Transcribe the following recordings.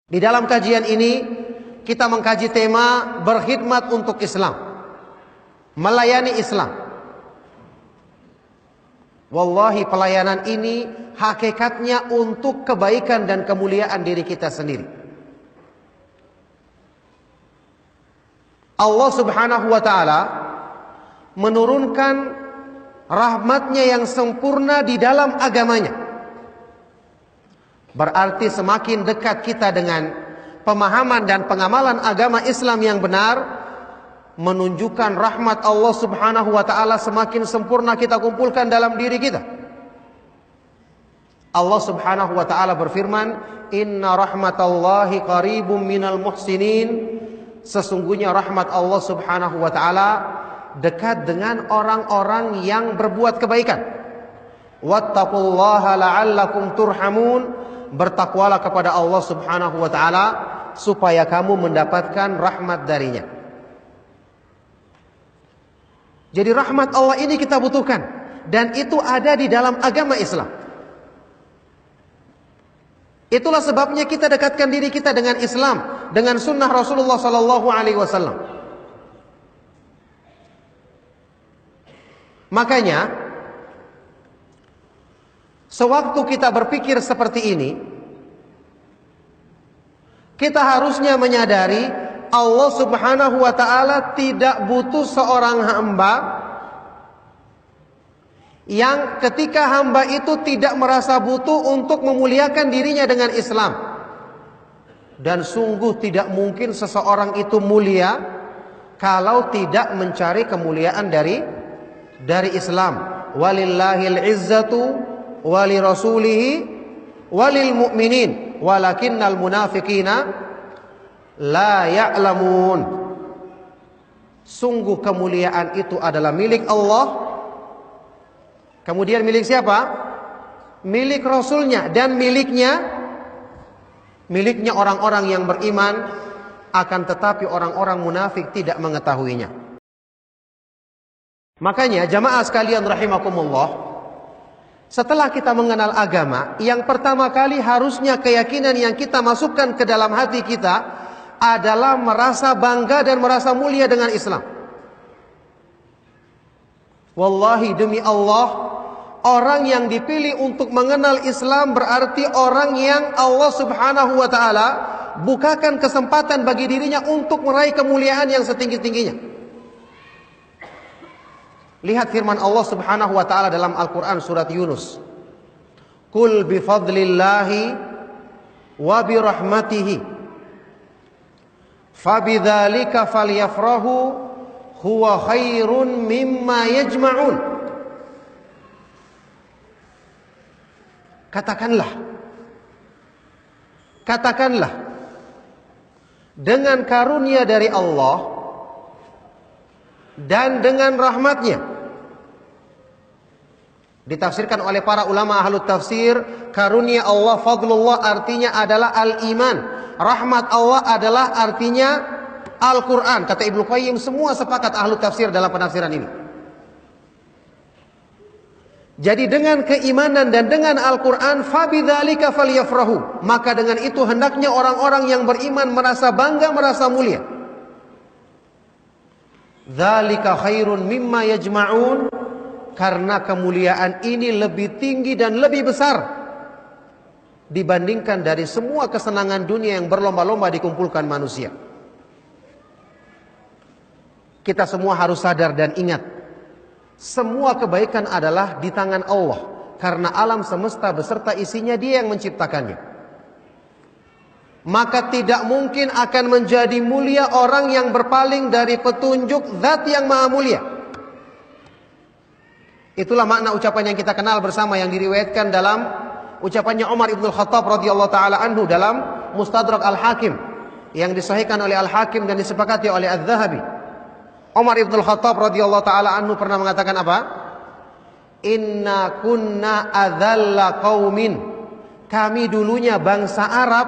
Di dalam kajian ini kita mengkaji tema berkhidmat untuk Islam, melayani Islam. Wallahi pelayanan ini hakikatnya untuk kebaikan dan kemuliaan diri kita sendiri. Allah Subhanahu wa ta'ala menurunkan rahmatnya yang sempurna di dalam agamanya. Berarti semakin dekat kita dengan pemahaman dan pengamalan agama Islam yang benar, menunjukkan rahmat Allah Subhanahu wa ta'ala semakin sempurna kita kumpulkan dalam diri kita. Allah Subhanahu wa ta'ala berfirman, inna rahmatallahi qaribum minal muhsinin. Sesungguhnya rahmat Allah Subhanahu wa ta'ala dekat dengan orang-orang yang berbuat kebaikan. Wattaqullaha la'allakum turhamun. Bertakwalah kepada Allah Subhanahu wa ta'ala supaya kamu mendapatkan rahmat darinya. Jadi rahmat Allah ini kita butuhkan, dan itu ada di dalam agama Islam. Itulah sebabnya kita dekatkan diri kita dengan Islam, dengan sunnah Rasulullah sallallahu alaihi wasallam. Makanya sewaktu kita berpikir seperti ini, kita harusnya menyadari Allah Subhanahu wa ta'ala tidak butuh seorang hamba yang ketika hamba itu tidak merasa butuh untuk memuliakan dirinya dengan Islam. Dan sungguh tidak mungkin seseorang itu mulia kalau tidak mencari kemuliaan dari Islam. Walillahil izzatu wali rasulihi walil mu'minin walakinnal munafiqina la ya'lamun. Sungguh kemuliaan itu adalah milik Allah. Kemudian milik siapa? Milik Rasulnya. Dan miliknya orang-orang yang beriman. Akan tetapi orang-orang munafik tidak mengetahuinya. Makanya jamaah sekalian rahimakumullah, setelah kita mengenal agama, yang pertama kali harusnya keyakinan yang kita masukkan ke dalam hati kita adalah merasa bangga dan merasa mulia dengan Islam. Wallahi demi Allah, orang yang dipilih untuk mengenal Islam berarti orang yang Allah Subhanahu wa ta'ala bukakan kesempatan bagi dirinya untuk meraih kemuliaan yang setinggi-tingginya. Lihat firman Allah Subhanahu wa ta'ala dalam Al-Quran surat Yunus. Qul bifadlillahi wa birahmatihi fabidzalika falyafrahu huwa khairun mimma yajma'un. Katakanlah dengan karunia dari Allah dan dengan rahmatnya. Ditafsirkan oleh para ulama ahlu tafsir, karunia Allah, fadlullah artinya adalah al-iman. Rahmat Allah adalah artinya Al-Quran. Kata Ibnu Qayyim, semua sepakat ahlu tafsir dalam penafsiran ini. Jadi dengan keimanan dan dengan Al-Quran, fabidzalika falyafrahu, maka dengan itu hendaknya orang-orang yang beriman merasa bangga, merasa mulia. Dzalika khairun mimma yajma'un. Karena kemuliaan ini lebih tinggi dan lebih besar dibandingkan dari semua kesenangan dunia yang berlomba-lomba dikumpulkan manusia. Kita semua harus sadar dan ingat, semua kebaikan adalah di tangan Allah, karena alam semesta beserta isinya Dia yang menciptakannya. Maka tidak mungkin akan menjadi mulia orang yang berpaling dari petunjuk Zat yang Maha Mulia. Itulah makna ucapan yang kita kenal bersama yang diriwayatkan dalam ucapannya Umar ibn Khattab radhiyallahu taala anhu dalam Mustadrak Al-Hakim yang disahihkan oleh Al-Hakim dan disepakati oleh Adz-Dzahabi. Umar ibn Khattab radhiyallahu taala anhu pernah mengatakan apa? Inna kunna adzalla qaumin. Kami dulunya bangsa Arab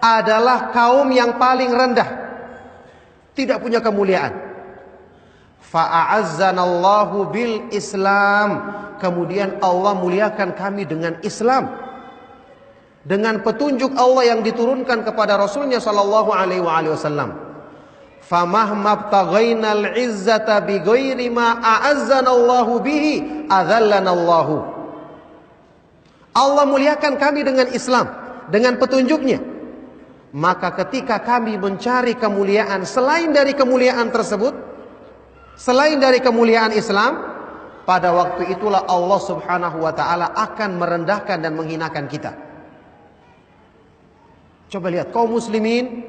adalah kaum yang paling rendah, tidak punya kemuliaan. Fa'azzanallahu bil Islam. Kemudian Allah muliakan kami dengan Islam. dengan petunjuk Allah yang diturunkan kepada Rasulnya sallallahu alaihi wasallam. Famahma btaghainal izzata bighairi ma a'azzanallahu bihi adzallanallahu. Allah muliakan kami dengan Islam, dengan petunjuknya. Maka ketika kami mencari kemuliaan selain dari kemuliaan tersebut, selain dari kemuliaan Islam, pada waktu itulah Allah subhanahu wa ta'ala akan merendahkan dan menghinakan kita. Coba lihat kaum muslimin,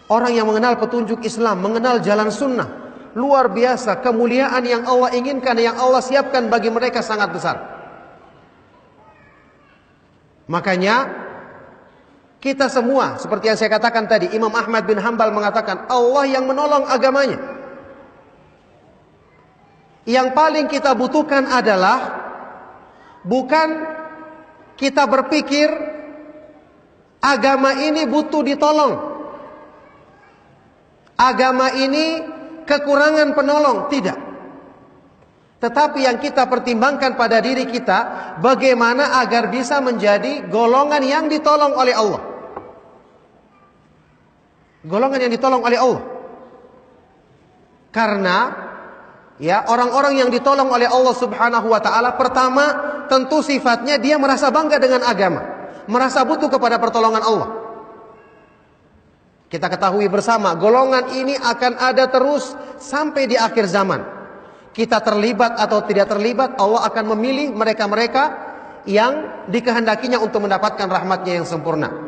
orang yang mengenal petunjuk Islam, mengenal jalan sunnah, luar biasa kemuliaan yang Allah inginkan, yang Allah siapkan bagi mereka sangat besar. Makanya kita semua, seperti yang saya katakan tadi, Imam Ahmad bin Hanbal mengatakan Allah yang menolong agamanya. Yang paling kita butuhkan adalah bukan kita berpikir agama ini butuh ditolong, agama ini kekurangan penolong, tidak. Tetapi yang kita pertimbangkan pada diri kita, bagaimana agar bisa menjadi golongan yang ditolong oleh Allah. Golongan yang ditolong oleh Allah. Karena ya, orang-orang yang ditolong oleh Allah subhanahu wa ta'ala, pertama tentu sifatnya dia merasa bangga dengan agama, merasa butuh kepada pertolongan Allah. Kita ketahui bersama, golongan ini akan ada terus sampai di akhir zaman. Kita terlibat atau tidak terlibat, Allah akan memilih mereka-mereka yang dikehendakinya untuk mendapatkan rahmatnya yang sempurna.